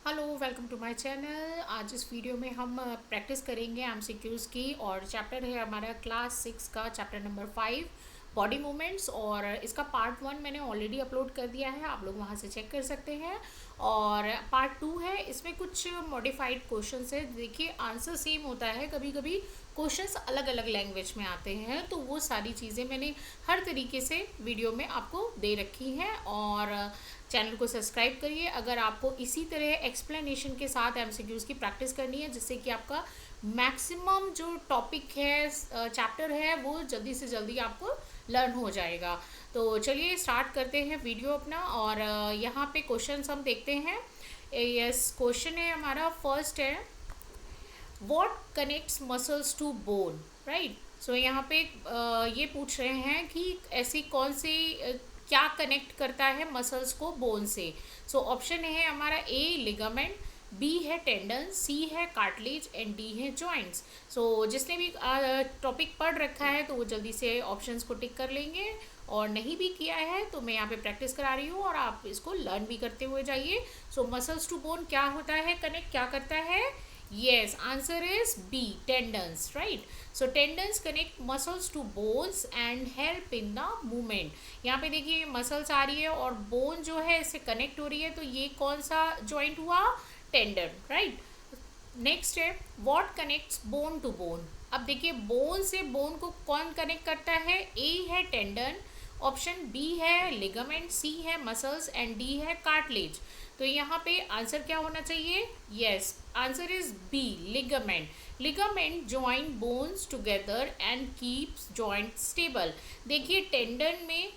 Hello, welcome to my channel. आज इस video में हम प्रैक्टिस करेंगे एमसीक्यूज़ की। और चैप्टर है हमारा क्लास 6 का चैप्टर नंबर 5 बॉडी मूवमेंट्स। और इसका पार्ट 1 मैंने ऑलरेडी अपलोड कर दिया है, आप लोग वहाँ से चेक कर सकते हैं। और पार्ट 2 है, इसमें कुछ मॉडिफाइड क्वेश्चंस है। देखिए, आंसर सेम होता है, कभी कभी क्वेश्चंस अलग अलग लैंग्वेज में आते हैं, तो वो सारी चीज़ें मैंने हर तरीके से वीडियो में आपको दे रखी हैं। और चैनल को सब्सक्राइब करिए अगर आपको इसी तरह एक्सप्लेनेशन के साथ एमसीक्यूज़ की प्रैक्टिस करनी है, जिससे कि आपका मैक्सिमम जो टॉपिक है, चैप्टर है, वो जल्दी से जल्दी आपको लर्न हो जाएगा। तो चलिए स्टार्ट करते हैं वीडियो अपना। और यहाँ पे क्वेश्चन हम देखते हैं। यस, क्वेश्चन है हमारा, फर्स्ट है, what connects muscles to bone, right. So यहाँ पे ये पूछ रहे हैं कि ऐसी कौन सी क्या कनेक्ट करता है मसल्स को बोन से। सो ऑप्शन है हमारा ए लिगामेंट, बी है टेंडन, सी है कार्टिलेज एंड डी है जॉइंट्स। सो जिसने भी टॉपिक पढ़ रखा है तो वो जल्दी से ऑप्शंस को टिक कर लेंगे, और नहीं भी किया है तो मैं यहाँ पे प्रैक्टिस करा रही हूँ और आप इसको लर्न भी करते हुए जाइए। सो मसल्स टू बोन क्या होता है, कनेक्ट क्या करता है? Yes, answer is B, tendons, right? So tendons connect muscles to bones and help in the movement. यहाँ पे देखिए मसल्स आ रही है और बोन जो है इससे कनेक्ट हो रही है, तो ये कौन सा जॉइंट हुआ? Tendon, right. नेक्स्ट है, what connects bone to bone. अब देखिए बोन से बोन को कौन कनेक्ट करता है? ए है टेंडन, ऑप्शन बी है लिगामेंट, सी है मसल्स एंड डी है कार्टिलेज। तो यहाँ पे आंसर क्या होना चाहिए? Yes, answer is B, ligament. Ligament join bones together and keeps joint stable. देखिए टेंडन में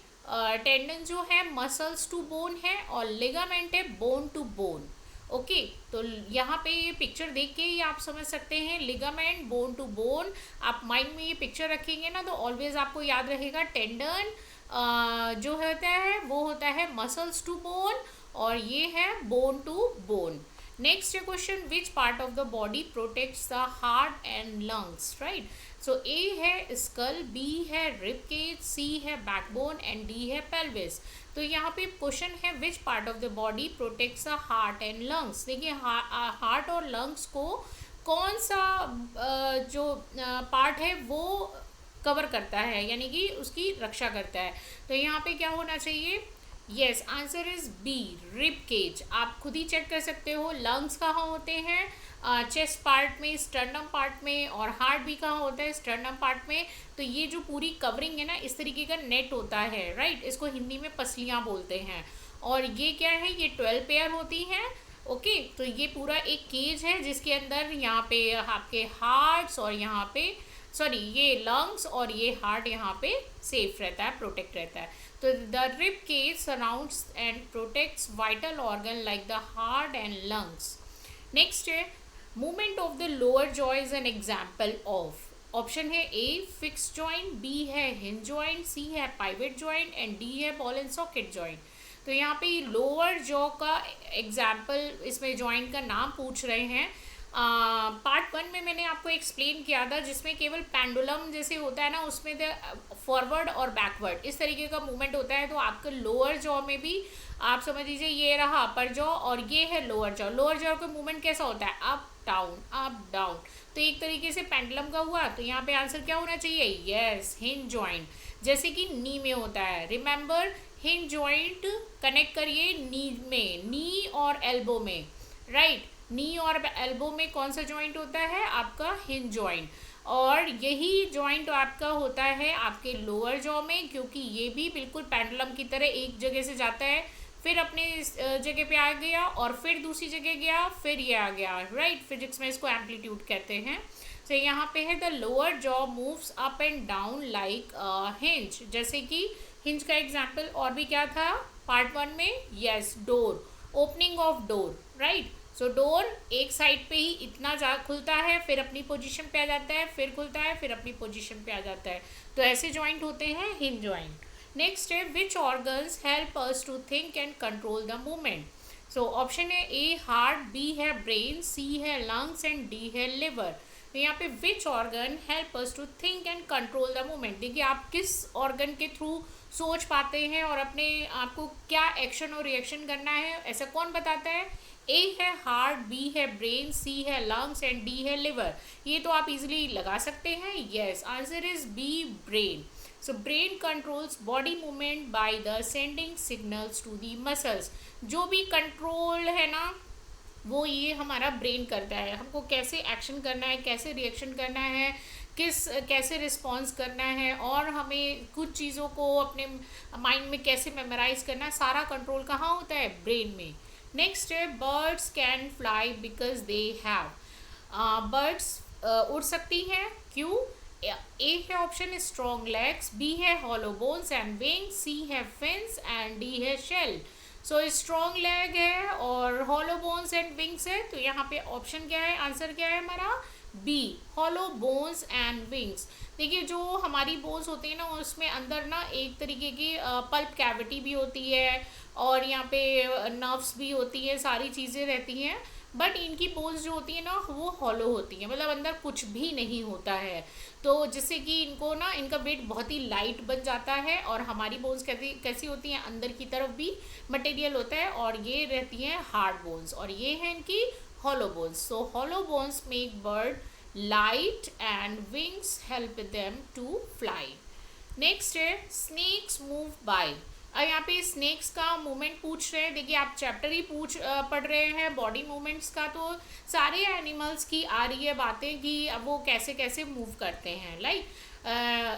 टेंडन जो है मसल्स टू बोन है और लिगामेंट है बोन टू बोन। ओके, तो यहाँ पे ये पिक्चर देख के ही आप समझ सकते हैं, लिगामेंट बोन टू बोन। आप माइंड में ये पिक्चर रखेंगे ना तो ऑलवेज आपको याद रहेगा टेंडन जो होता है वो होता है मसल्स टू बोन, और ये है bone to bone. Next question, which part of the body protects the heart and lungs, right. So A है स्कल, बी है रिब केज, सी है बैकबोन एंड डी है पेल्विस। तो यहाँ पे क्वेश्चन है, which part of the body protects the heart and lungs. देखिए heart और लंग्स को कौन सा जो पार्ट है वो कवर करता है, यानी कि उसकी रक्षा करता है। तो यहाँ पे क्या होना चाहिए? Yes, answer is B, rib cage. आप खुद ही चेक कर सकते हो, लंग्स कहाँ होते हैं? चेस्ट पार्ट में, स्टर्नम पार्ट में, और हार्ट भी कहाँ होता है? स्टर्नम पार्ट में। तो ये जो पूरी कवरिंग है ना, इस तरीके का नेट होता है, राइट। इसको हिंदी में पसलियाँ बोलते हैं। और ये क्या है? ये 12 पेयर होती हैं। ओके, तो ये पूरा एक केज है जिसके अंदर यहाँ पे आपके हार्ट्स और यहाँ पे सॉरी ये लंग्स और ये हार्ट यहाँ पे सेफ रहता है, प्रोटेक्ट रहता है। तो the rib cage surrounds and protects vital organ like the heart and lungs. Next है, movement of the lower jaw is an example of. Option है ए फिक्स जॉइंट, बी है हिंज जॉइंट, सी है pivot joint and D है ball and socket joint. तो यहाँ पे lower jaw का example, इसमें जॉइंट का नाम पूछ रहे हैं। पार्ट 1 में मैंने आपको एक्सप्लेन किया था, जिसमें केवल पेंडुलम जैसे होता है ना, उसमें फॉरवर्ड और बैकवर्ड इस तरीके का मूवमेंट होता है। तो आपके लोअर जॉ में भी आप समझ लीजिए, ये रहा अपर जॉ और ये है लोअर जॉ। लोअर जॉ का मूवमेंट कैसा होता है? Up down up down. तो एक तरीके से पेंडुलम का हुआ। तो यहाँ पे आंसर क्या होना चाहिए? यस, हिंज जॉइंट, जैसे कि नी में होता है। रिमेंबर, हिंज जॉइंट कनेक्ट करिए नी में, नी और एल्बो में, राइट। नी और एल्बो में कौन सा जॉइंट होता है? आपका हिंज जॉइंट। और यही जॉइंट आपका होता है आपके लोअर जॉ में, क्योंकि ये भी बिल्कुल पेंडुलम की तरह एक जगह से जाता है, फिर अपने जगह पे आ गया और फिर दूसरी जगह गया, फिर ये आ गया, राइट। फिजिक्स में इसको एम्पलीट्यूड कहते हैं। तो यहाँ पे है, the lower jaw moves up and down like hinge. जैसे कि हिंज का एग्जाम्पल और भी क्या था पार्ट 1 में? Yes, door, opening of door, right. So door एक साइड पे ही इतना जा खुलता है, फिर अपनी पोजीशन पे आ जाता है, फिर खुलता है, फिर अपनी पोजीशन पे आ जाता है। तो ऐसे जॉइंट होते हैं हिंज जॉइंट। नेक्स्ट है, which organs help us to think and control the movement. So option है ए हार्ट, बी है ब्रेन, सी है लंग्स एंड डी है लिवर। तो यहाँ पे which organ help us to think and control the movement. देखिए आप किस ऑर्गन के थ्रू सोच पाते हैं और अपने आपको क्या एक्शन और रिएक्शन करना है, ऐसा कौन बताता है? ए है हार्ट, बी है ब्रेन, सी है लंग्स एंड डी है लिवर। ये तो आप इजीली लगा सकते हैं। Yes, answer is B, brain. So brain controls body movement by the sending signals to the muscles. जो भी कंट्रोल है ना, वो ये हमारा ब्रेन करता है। हमको कैसे एक्शन करना है, कैसे रिएक्शन करना है, कैसे रिस्पॉन्स करना है, और हमें कुछ चीज़ों को अपने माइंड में कैसे मेमोराइज करना है, सारा कंट्रोल कहाँ होता है? ब्रेन में। नेक्स्ट है birds can fly because they have. Birds उड़ सकती हैं, क्यों? ए है ऑप्शन स्ट्रॉन्ग लेग्स, बी है हॉलो बोन्स एंड विंग्स, सी है फिन्स एंड डी है शेल। सो स्ट्रॉन्ग लेग है और हॉलो बोन्स एंड विंग्स है, तो यहाँ पे ऑप्शन क्या है, आंसर क्या है हमारा? B, hollow bones and wings. देखिए जो हमारी बोन्स होती है ना, उसमें अंदर ना एक तरीके की पल्प कैविटी भी होती है, और यहाँ पे नर्व्स भी होती है, सारी चीज़ें रहती हैं। बट इनकी बोन्स जो होती है ना, वो हॉलो होती है, मतलब अंदर कुछ भी नहीं होता है। तो जिससे कि इनको ना, इनका वेट बहुत ही लाइट बन जाता है। और हमारी बोन्स कैसी कैसी होती हैं, अंदर की तरफ भी मटेरियल होता है, और ये रहती हैं हार्ड बोन्स, और ये है इनकी hollow bones. So hollow bones make bird light and wings help them to fly. Next है स्नेक्स मूव बाय। यहाँ पे स्नेक्स का मूवमेंट पूछ रहे हैं। देखिए आप चैप्टर ही पढ़ रहे हैं बॉडी मूवमेंट्स का, तो सारे एनिमल्स की आ रही है बातें कि अब वो कैसे कैसे मूव करते हैं,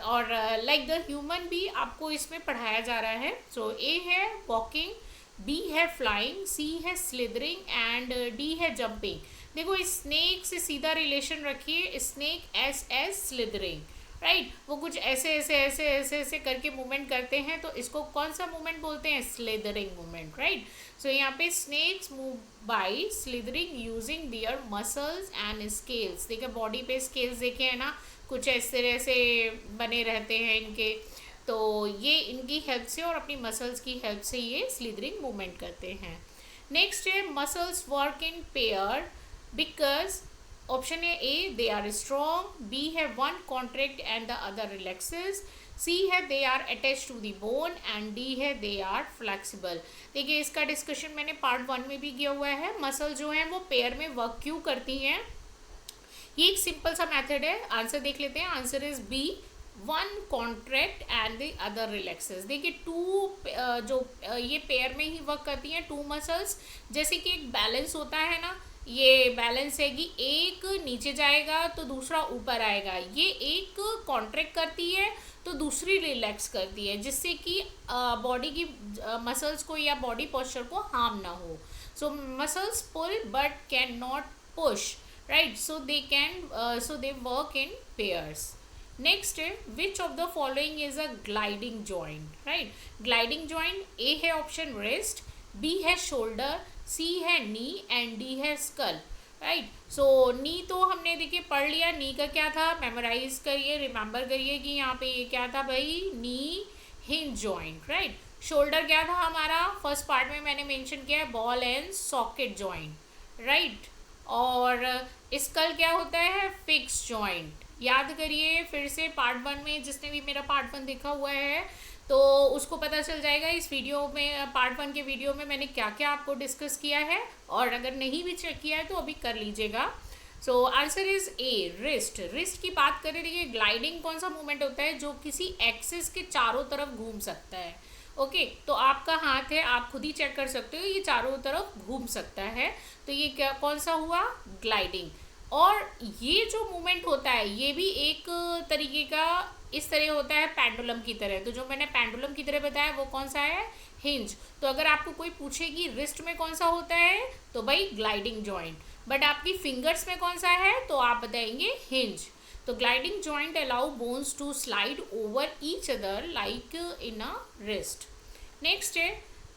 और लाइक द ह्यूमन भी आपको इसमें पढ़ाया जा रहा है। सो ए है वॉकिंग, बी है फ्लाइंग, सी है स्लिदरिंग एंड डी है जंपिंग। देखो स्नेक से सीधा रिलेशन रखिए, स्नेक एस स्लिदरिंग, राइट। वो कुछ ऐसे ऐसे ऐसे ऐसे ऐसे करके मूवमेंट करते हैं, तो इसको कौन सा मूवमेंट बोलते हैं? Slithering movement, right. सो यहाँ पे snakes move by slithering using their muscles and scales. देखिए बॉडी पे स्केल्स देखे हैं ना, कुछ ऐसे ऐसे बने रहते हैं इनके, तो ये इनकी हेल्प से और अपनी मसल्स की हेल्प से ये स्लिदरिंग मूवमेंट करते हैं। नेक्स्ट है muscles work in pair because, option है A they are strong, B है one contract and the other relaxes, C है they are attach to the bone and D है दे आर फ्लेक्सिबल। देखिए इसका discussion मैंने part 1 में भी किया हुआ है। मसल जो है वो पेयर में वर्क क्यों करती हैं, ये एक सिंपल सा मेथड है। आंसर देख लेते हैं। Answer is B, one contract and the other relaxes. देखिए ये पेयर में ही वर्क करती हैं, टू मसल्स। जैसे कि एक बैलेंस होता है ना, ये बैलेंस है कि एक नीचे जाएगा तो दूसरा ऊपर आएगा, ये एक कॉन्ट्रैक्ट करती है तो दूसरी रिलैक्स करती है, जिससे कि बॉडी की मसल्स को या बॉडी पोस्चर को हार्म ना हो। So muscles pull but can not push, right? So they work in pairs. Next, which of the following is a gliding joint, right? Gliding joint, A है option wrist, B है shoulder, C है knee and D है skull, right? So knee तो हमने देखिए पढ़ लिया, knee का क्या था, मेमोराइज करिए, रिमेंबर करिए कि यहाँ पे ये क्या था भाई, knee hinge joint, right? shoulder क्या था हमारा, फर्स्ट पार्ट में मैंने मेंशन किया है, ball and socket joint, right. और स्कल क्या होता है, फिक्स जॉइंट। याद करिए फिर से पार्ट 1 में, जिसने भी मेरा पार्ट 1 देखा हुआ है तो उसको पता चल जाएगा इस वीडियो में, पार्ट 1 के वीडियो में मैंने क्या क्या आपको डिस्कस किया है, और अगर नहीं भी चेक किया है तो अभी कर लीजिएगा। So answer is a, wrist. Wrist की बात करें, देखिए ग्लाइडिंग कौन सा मूवमेंट होता है जो किसी एक्सिस के चारों तरफ घूम सकता है। ओके तो आपका हाथ है, आप खुद ही चेक कर सकते हो, ये चारों तरफ घूम सकता है, तो ये क्या कौन सा हुआ, ग्लाइडिंग। और ये जो मूवमेंट होता है ये भी एक तरीके का इस तरह होता है पेंडुलम की तरह, तो जो मैंने पेंडुलम की तरह बताया वो कौन सा है, हिंज। तो अगर आपको कोई पूछे कि रिस्ट में कौन सा होता है तो भाई ग्लाइडिंग जॉइंट, बट आपकी फिंगर्स में कौन सा है तो आप बताएंगे हिंज। तो gliding joint allow bones to slide over each other like in a wrist. Next है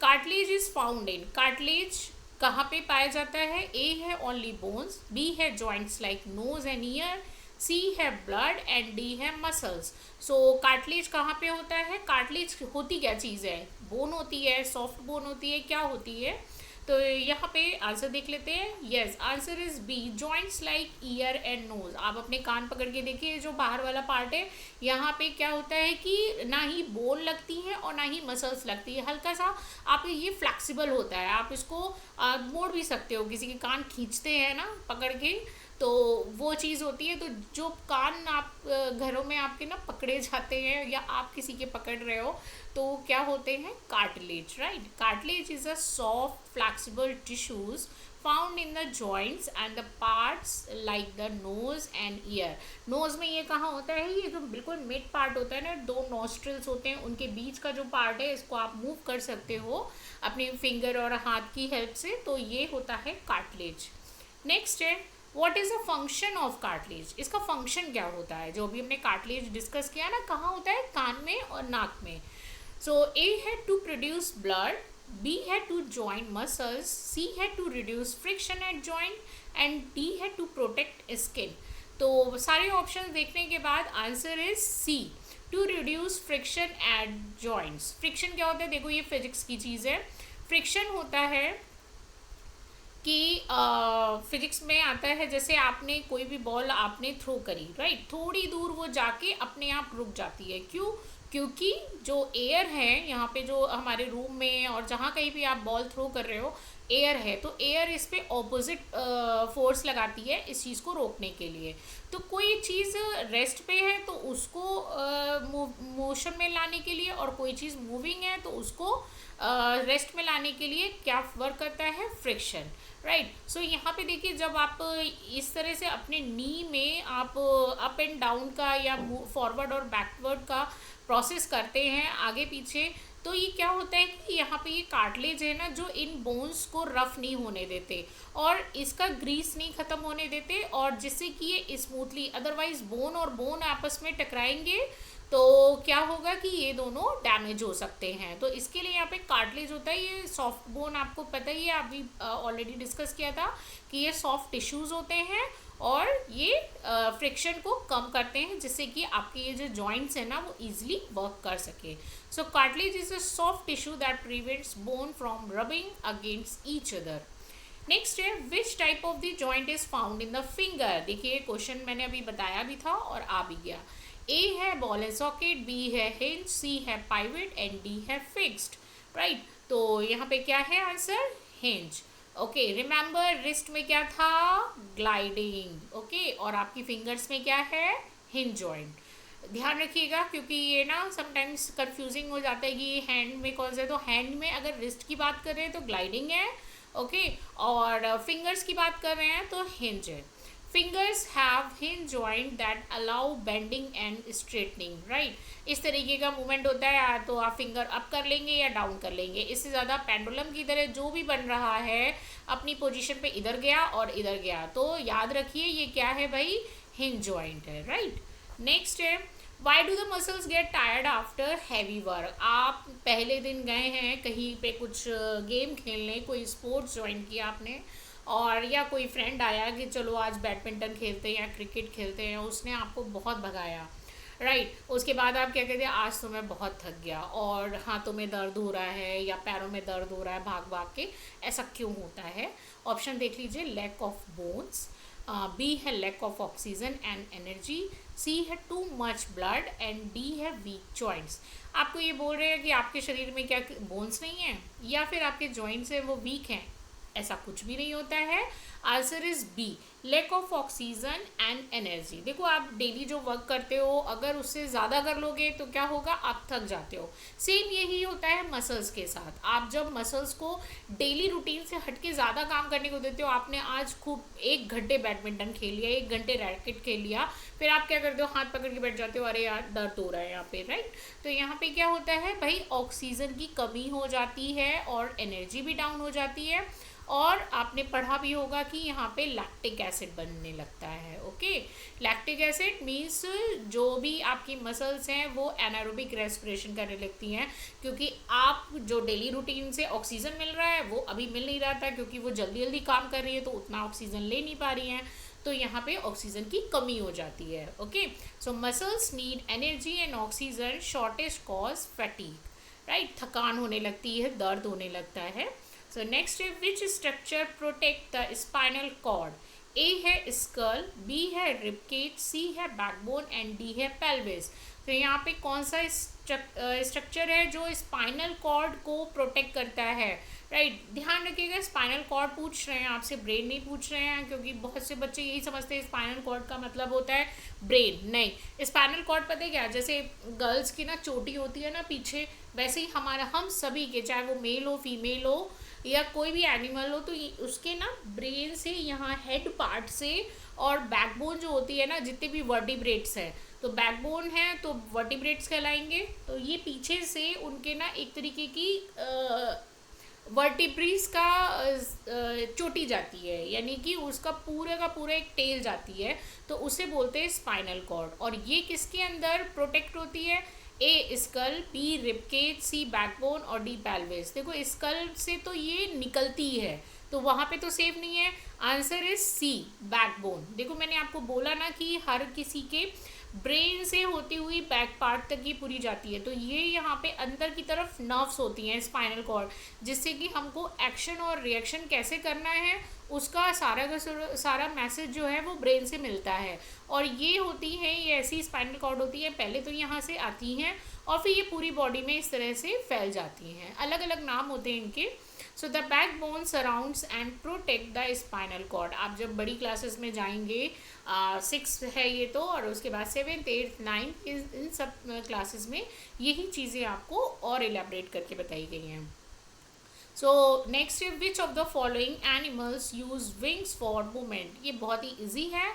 cartilage is found in. Cartilage कहाँ पे पाया जाता है, ए है ओनली बोन्स, बी है joints like nose and ear, C है ब्लड एंड डी है मसल्स। सो कार्टिलेज कहाँ पे होता है, कार्टिलेज होती क्या चीज़ है, बोन होती है, सॉफ्ट बोन होती है, क्या होती है, तो यहाँ पे आंसर देख लेते हैं। Yes, answer is B, joints like ear and nose. आप अपने कान पकड़ के देखिए, जो बाहर वाला पार्ट है यहाँ पे क्या होता है कि ना ही बोन लगती है और ना ही मसल्स लगती है, हल्का सा आप ये फ्लेक्सिबल होता है, आप इसको मोड़ भी सकते हो, किसी के कान खींचते हैं ना पकड़ के, तो वो चीज़ होती है। तो जो कान आप घरों में आपके ना पकड़े जाते हैं या आप किसी के पकड़ रहे हो, तो क्या होते हैं, cartilage, right. Cartilage is a soft flexible tissues found in the joints and the parts like the nose and ear. Nose में ये कहाँ होता है, ये जो बिल्कुल मिड पार्ट होता है ना, दो नॉस्ट्रल्स होते हैं, उनके बीच का जो पार्ट है, इसको आप मूव कर सकते हो अपने फिंगर और हाथ की हेल्प से, तो ये होता है कार्टिलेज। नेक्स्ट है, what is the function of cartilage. इसका फंक्शन क्या होता है, जो अभी हमने कार्टिलेज डिस्कस किया ना, कहाँ होता है, कान में और नाक में। सो ए है टू प्रोड्यूस ब्लड, बी है टू जॉइंट मसल्स, सी है to reduce friction at joint and D है टू प्रोटेक्ट स्किन। तो सारे ऑप्शन देखने के बाद answer is C, to reduce friction at joints. Friction क्या होता है, देखो ये फिजिक्स की चीज़ है। फ्रिक्शन होता है कि फिजिक्स में आता है, जैसे आपने कोई भी बॉल आपने थ्रो करी, राइट, थोड़ी दूर वो जाके अपने आप रुक जाती है, क्यों, क्योंकि जो एयर है यहाँ पे, जो हमारे रूम में और जहाँ कहीं भी आप बॉल थ्रो कर रहे हो, एयर है, तो एयर इस पे ऑपोजिट फोर्स लगाती है इस चीज़ को रोकने के लिए। तो कोई चीज़ रेस्ट पे है तो उसको मोशन में लाने के लिए, और कोई चीज़ मूविंग है तो उसको रेस्ट में लाने के लिए क्या वर्क करता है, फ्रिक्शन, राइट। सो यहाँ पे देखिए, जब आप इस तरह से अपने नी में आप अप एंड डाउन का या फॉरवर्ड और बैकवर्ड का प्रोसेस करते हैं, आगे पीछे, तो ये क्या होता है कि यहाँ पे ये कार्टिलेज है ना, जो इन बोन्स को रफ नहीं होने देते और इसका ग्रीस नहीं खत्म होने देते, और जिससे कि ये स्मूथली, अदरवाइज बोन और बोन आपस में टकराएंगे तो क्या होगा कि ये दोनों डैमेज हो सकते हैं। तो इसके लिए यहाँ पे कार्टिलेज होता है। ये सॉफ्ट बोन आपको पता ही है, अभी ऑलरेडी डिस्कस किया था कि ये सॉफ्ट टिश्यूज होते हैं और ये फ्रिक्शन को कम करते हैं, जिससे कि आपके ये जो जॉइंट्स हैं ना, वो इजीली वर्क कर सके। So cartilage is a soft tissue that prevents bone from rubbing against each other. Next है, which type of the joint is found in the finger. देखिए क्वेश्चन मैंने अभी बताया भी था और आ भी गया। ए है बॉल एंड सॉकेट, बी है हिंज, सी है पाइवट एंड डी है फिक्स्ड, राइट। तो यहाँ पे क्या है answer, hinge. Okay, remember wrist में क्या था, ग्लाइडिंग, ओके, और आपकी फिंगर्स में क्या है, हिंज जॉइंट। ध्यान रखिएगा, क्योंकि ये ना समटाइम्स कंफ्यूजिंग हो जाता है कि हैंड में कौन सा है। तो हैंड में अगर रिस्ट की बात कर रहे हैं तो ग्लाइडिंग है, ओके, और फिंगर्स की बात कर रहे हैं तो हिंज है। Fingers have hinge joint that allow bending and straightening, right. इस तरीके का मूवमेंट होता है, या तो आप फिंगर अप कर लेंगे या डाउन कर लेंगे, इससे ज़्यादा पेंडुलम की तरह जो भी बन रहा है अपनी पोजीशन पे इधर गया और इधर गया। तो याद रखिए ये क्या है भाई, हिंज जॉइंट है, राइट। नेक्स्ट है, why do the muscles get tired after heavy work. आप पहले दिन गए हैं कहीं पे कुछ गेम खेलने, कोई स्पोर्ट्स ज्वाइन किया आपने, और या कोई फ्रेंड आया कि चलो आज बैडमिंटन खेलते हैं या क्रिकेट खेलते हैं, उसने आपको बहुत भगाया, राइट। उसके बाद आप क्या कहते हैं, आज तो मैं बहुत थक गया और हाथों में दर्द हो रहा है या पैरों में दर्द हो रहा है भाग भाग के, ऐसा क्यों होता है। ऑप्शन देख लीजिए, लैक ऑफ बोन्स, बी है lack of oxygen and energy, C है too much blood and D है वीक जॉइंट्स। आपको ये बोल रहे हैं कि आपके शरीर में क्या बोन्स नहीं है या फिर आपके जॉइंट्स हैं वो वीक हैं, ऐसा कुछ भी नहीं होता है। Answer is B, lack of oxygen and energy. देखो आप डेली जो वर्क करते हो, अगर उससे ज़्यादा कर लोगे तो क्या होगा, आप थक जाते हो। सेम यही होता है मसल्स के साथ। आप जब मसल्स को डेली रूटीन से हटके ज़्यादा काम करने को देते हो, आपने आज खूब 1 घंटे बैडमिंटन खेल लिया, 1 घंटे रैकेट खेल लिया, फिर आप क्या करते हो, हाथ पकड़ के बैठ जाते हो, अरे यार दर्द हो रहा है यहाँ पे, राइट। तो यहाँ पे क्या होता है भाई, ऑक्सीजन की कमी हो जाती है और एनर्जी भी डाउन हो जाती है, और आपने पढ़ा भी होगा कि यहाँ पे लैक्टिक एसिड बनने लगता है, ओके। लैक्टिक एसिड मीन्स जो भी आपकी मसल्स हैं वो एनारोबिक रेस्पिरेशन करने लगती हैं, क्योंकि आप जो डेली रूटीन से ऑक्सीजन मिल रहा है वो अभी मिल नहीं रहा था, क्योंकि वो जल्दी जल्दी काम कर रही है तो उतना ऑक्सीजन ले नहीं पा रही हैं, तो यहाँ पे ऑक्सीजन की कमी हो जाती है, okay. So muscles need energy and oxygen, shortage cause fatigue, right. थकान होने लगती है, दर्द होने लगता है। सो नेक्स्ट है which structure protect the spinal cord? A है स्कल, बी है रिबकेज, सी है बैकबोन एंड डी है पेल्विस। तो यहाँ पे कौन सा स्ट्रक्चर है जो स्पाइनल कॉर्ड को प्रोटेक्ट करता है? राइट, ध्यान रखिएगा, स्पाइनल कॉर्ड पूछ रहे हैं आपसे, ब्रेन नहीं पूछ रहे हैं, क्योंकि बहुत से बच्चे यही समझते हैं स्पाइनल कॉर्ड का मतलब होता है ब्रेन। नहीं, स्पाइनल कॉर्ड पता है क्या, जैसे गर्ल्स की ना चोटी होती है ना पीछे, वैसे ही हमारा हम सभी के, चाहे वो मेल हो फीमेल हो या कोई भी एनिमल हो, तो उसके ना ब्रेन से यहाँ हेड पार्ट से और बैकबोन जो होती है ना, जितने भी वर्टिब्रेट्स हैं, तो बैकबोन है तो वर्टिब्रेट्स कहलाएंगे। तो ये पीछे से उनके ना एक तरीके की वर्टिब्रीज का चोटी जाती है, यानी कि उसका पूरे का पूरा एक टेल जाती है, तो उसे बोलते हैं स्पाइनल कॉर्ड। और ये किसके अंदर प्रोटेक्ट होती है? ए स्कल, बी रिबकेज, सी बैकबोन और डी पेल्विस। देखो स्कल से तो ये निकलती है, तो वहाँ पे तो सेफ नहीं है। Answer is C, backbone. देखो मैंने आपको बोला ना कि हर किसी के ब्रेन से होती हुई बैक पार्ट तक ये पूरी जाती है, तो ये यहाँ पे अंदर की तरफ नर्व्स होती हैं स्पाइनल कॉर्ड, जिससे कि हमको एक्शन और रिएक्शन कैसे करना है उसका सारा का सारा मैसेज जो है वो ब्रेन से मिलता है। और ये होती है, ये ऐसी स्पाइनल कॉर्ड होती है, पहले तो यहाँ से आती हैं और फिर ये पूरी बॉडी में इस तरह से फैल जाती हैं। अलग अलग नाम होते हैं इनके। So the back bone surrounds and protect the spinal cord. आप जब बड़ी क्लासेस में जाएंगे, 6 है ये तो, और उसके बाद 7th 8th 9th इन सब क्लासेस में यही चीज़ें आपको और एलेबरेट करके बताई गई हैं। सो नेक्स्ट है which of the following animals use wings for movement? ये बहुत ही ईजी है।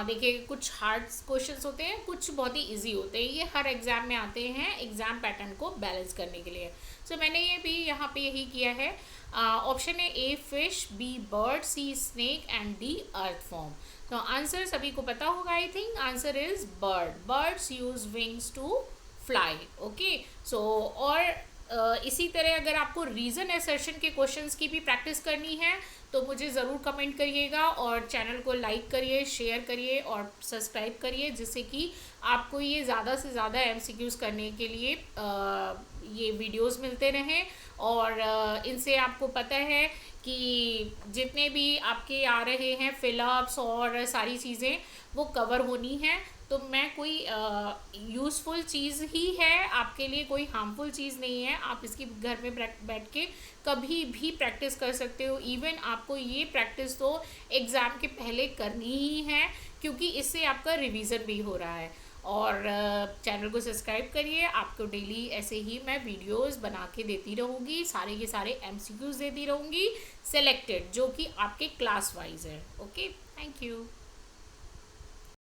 देखिए कुछ हार्ड क्वेश्चंस होते हैं, कुछ बहुत ही इजी होते हैं, ये हर एग्जाम में आते हैं एग्जाम पैटर्न को बैलेंस करने के लिए। सो मैंने ये भी यहाँ पे यही किया है। ऑप्शन है A fish, B bird, C snake and D earthworm. तो आंसर सभी को पता होगा, I think answer is bird. Birds use wings to fly. Okay, so और इसी तरह अगर आपको रीज़न असर्शन के क्वेश्चंस की भी प्रैक्टिस करनी है तो मुझे ज़रूर कमेंट करिएगा, और चैनल को लाइक करिए, शेयर करिए और सब्सक्राइब करिए, जिससे कि आपको ये ज़्यादा से ज़्यादा एमसीक्यूज़ करने के लिए ये वीडियोस मिलते रहें। और इनसे आपको पता है कि जितने भी आपके आ रहे हैं फिलअप्स और सारी चीज़ें वो कवर होनी हैं। तो मैं कोई यूज़फुल चीज़ ही है आपके लिए, कोई हार्मफुल चीज़ नहीं है। आप इसकी घर में बैठ के कभी भी प्रैक्टिस कर सकते हो। इवन आपको ये प्रैक्टिस तो एग्ज़ाम के पहले करनी ही है, क्योंकि इससे आपका रिवीजन भी हो रहा है। और चैनल को सब्सक्राइब करिए, आपको डेली ऐसे ही मैं वीडियोस बना के देती रहूँगी, सारे के सारे एमसीक्यूज़ देती रहूँगी, सेलेक्टेड, जो कि आपके क्लास वाइज है। Okay, thank you.